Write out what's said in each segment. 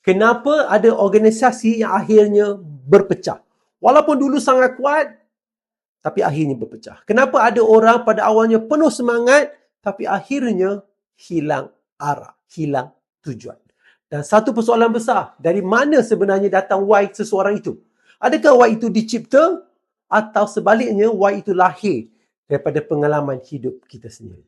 Kenapa ada organisasi yang akhirnya berpecah? Walaupun dulu sangat kuat, tapi akhirnya berpecah. Kenapa ada orang pada awalnya penuh semangat, tapi akhirnya hilang arah, hilang tujuan. Dan satu persoalan besar, dari mana sebenarnya datang why seseorang itu? Adakah why itu dicipta atau sebaliknya why itu lahir daripada pengalaman hidup kita sendiri?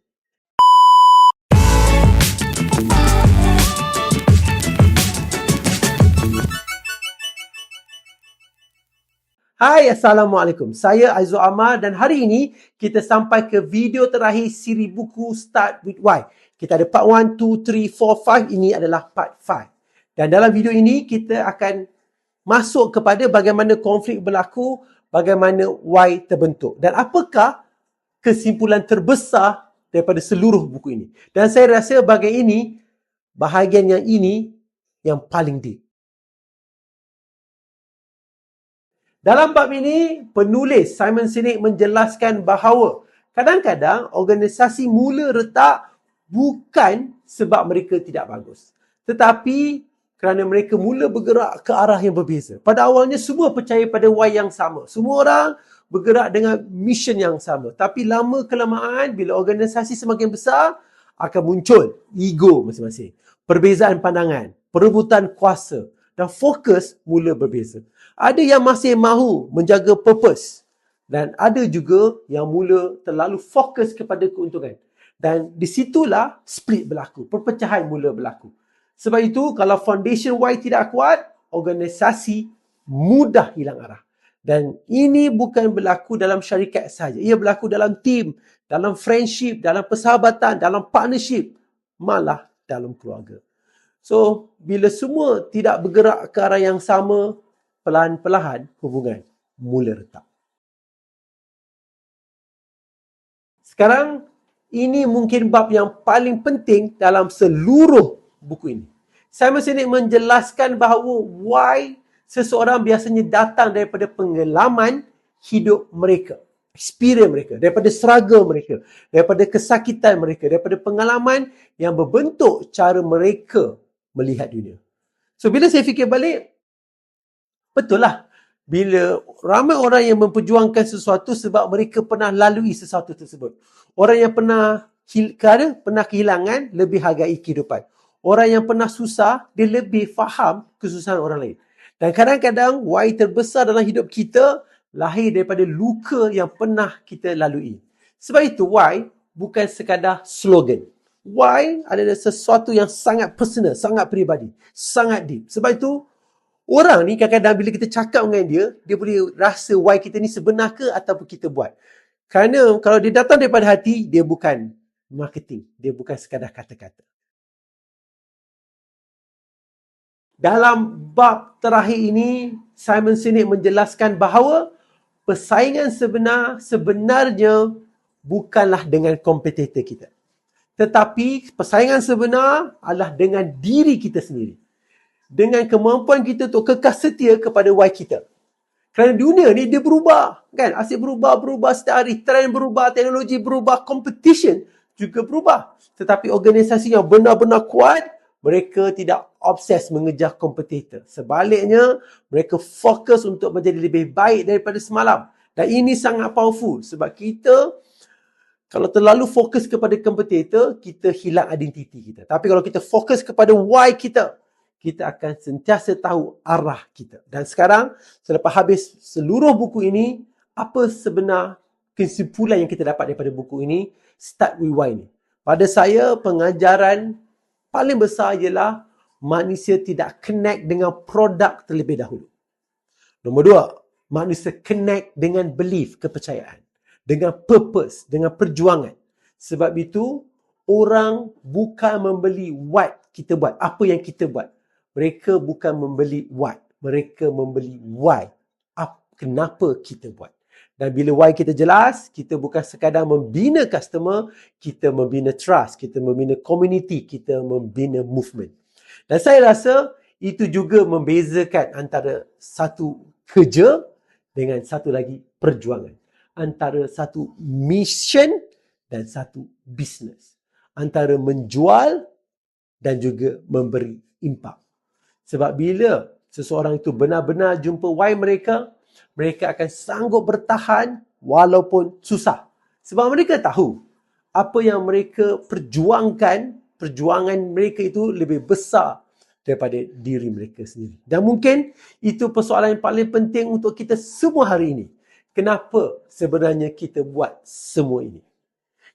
Hai, Assalamualaikum. Saya Aizul Amar dan hari ini kita sampai ke video terakhir siri buku Start With Why. Kita ada part 1, 2, 3, 4, 5. Ini adalah part 5. Dan dalam video ini kita akan masuk kepada bagaimana konflik berlaku, bagaimana why terbentuk dan apakah kesimpulan terbesar daripada seluruh buku ini. Dan saya rasa bahagian yang ini yang paling deep. Dalam bab ini, penulis Simon Sinek menjelaskan bahawa kadang-kadang organisasi mula retak bukan sebab mereka tidak bagus, tetapi kerana mereka mula bergerak ke arah yang berbeza. Pada awalnya semua percaya pada why yang sama. Semua orang bergerak dengan mission yang sama. Tapi lama-kelamaan bila organisasi semakin besar, akan muncul ego masing-masing, perbezaan pandangan, perebutan kuasa dan fokus mula berbeza. Ada yang masih mahu menjaga purpose dan ada juga yang mula terlalu fokus kepada keuntungan. Dan di situlah split berlaku, perpecahan mula berlaku. Sebab itu kalau foundation why tidak kuat, organisasi mudah hilang arah. Dan ini bukan berlaku dalam syarikat sahaja. Ia berlaku dalam team, dalam friendship, dalam persahabatan, dalam partnership, malah dalam keluarga. So, bila semua tidak bergerak ke arah yang sama, perlahan-perlahan hubungan mula retak. Sekarang, ini mungkin bab yang paling penting dalam seluruh buku ini. Simon Sinek menjelaskan bahawa why seseorang biasanya datang daripada pengalaman hidup mereka, experience mereka, daripada struggle mereka, daripada kesakitan mereka, daripada pengalaman yang berbentuk cara mereka melihat dunia. So, bila saya fikir balik, betul lah. Bila ramai orang yang memperjuangkan sesuatu sebab mereka pernah lalui sesuatu tersebut. Orang yang pernah kehilangan lebih hargai kehidupan. Orang yang pernah susah, dia lebih faham kesusahan orang lain. Dan kadang-kadang why terbesar dalam hidup kita lahir daripada luka yang pernah kita lalui. Sebab itu why bukan sekadar slogan. Why adalah sesuatu yang sangat personal, sangat peribadi, sangat deep. Sebab itu orang ni kadang-kadang bila kita cakap dengan dia, dia boleh rasa why kita ni sebenar ke ataupun kita buat. Kerana kalau dia datang daripada hati, dia bukan marketing. Dia bukan sekadar kata-kata. Dalam bab terakhir ini, Simon Sinek menjelaskan bahawa persaingan sebenarnya bukanlah dengan kompetitor kita. Tetapi persaingan sebenar adalah dengan diri kita sendiri. Dengan kemampuan kita untuk kekal setia kepada why kita. Kerana dunia ni dia berubah, kan? Asyik berubah setiap hari, trend berubah, teknologi berubah, competition juga berubah. Tetapi organisasi yang benar-benar kuat, mereka tidak obses mengejar kompetitor. Sebaliknya, mereka fokus untuk menjadi lebih baik daripada semalam. Dan ini sangat powerful sebab kita kalau terlalu fokus kepada kompetitor, kita hilang identiti kita. Tapi kalau kita fokus kepada why kita akan sentiasa tahu arah kita. Dan sekarang, selepas habis seluruh buku ini, apa sebenar kesimpulan yang kita dapat daripada buku ini? Start with why ni. Pada saya, pengajaran paling besar ialah manusia tidak connect dengan produk terlebih dahulu. Nombor 2, manusia connect dengan belief, kepercayaan. Dengan purpose, dengan perjuangan. Sebab itu, orang bukan membeli what kita buat, apa yang kita buat. Mereka bukan membeli what. Mereka membeli why. Kenapa kita buat. Dan bila why kita jelas, kita bukan sekadar membina customer, kita membina trust, kita membina community, kita membina movement. Dan saya rasa itu juga membezakan antara satu kerja dengan satu lagi perjuangan. Antara satu mission dan satu business. Antara menjual dan juga memberi impak. Sebab bila seseorang itu benar-benar jumpa why mereka, mereka akan sanggup bertahan walaupun susah. Sebab mereka tahu apa yang mereka perjuangkan, perjuangan mereka itu lebih besar daripada diri mereka sendiri. Dan mungkin itu persoalan yang paling penting untuk kita semua hari ini. Kenapa sebenarnya kita buat semua ini?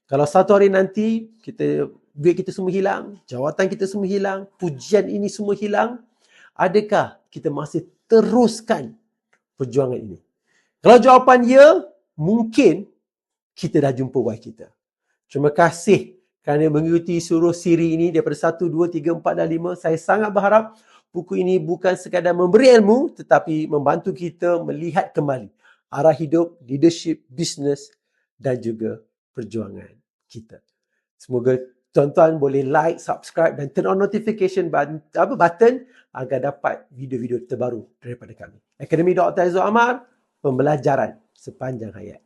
Kalau satu hari nanti duit kita semua hilang, jawatan kita semua hilang, pujian ini semua hilang, adakah kita masih teruskan perjuangan ini? Kalau jawapan ya, mungkin kita dah jumpa why kita. Terima kasih kerana mengikuti suruh siri ini daripada 1, 2, 3, 4 dan 5. Saya sangat berharap buku ini bukan sekadar memberi ilmu, tetapi membantu kita melihat kembali arah hidup, leadership, business dan juga perjuangan kita. Semoga tuan-tuan boleh like, subscribe dan turn on notification button agar dapat video-video terbaru daripada kami. Akademi Dr. Aizul Amar, pembelajaran sepanjang hayat.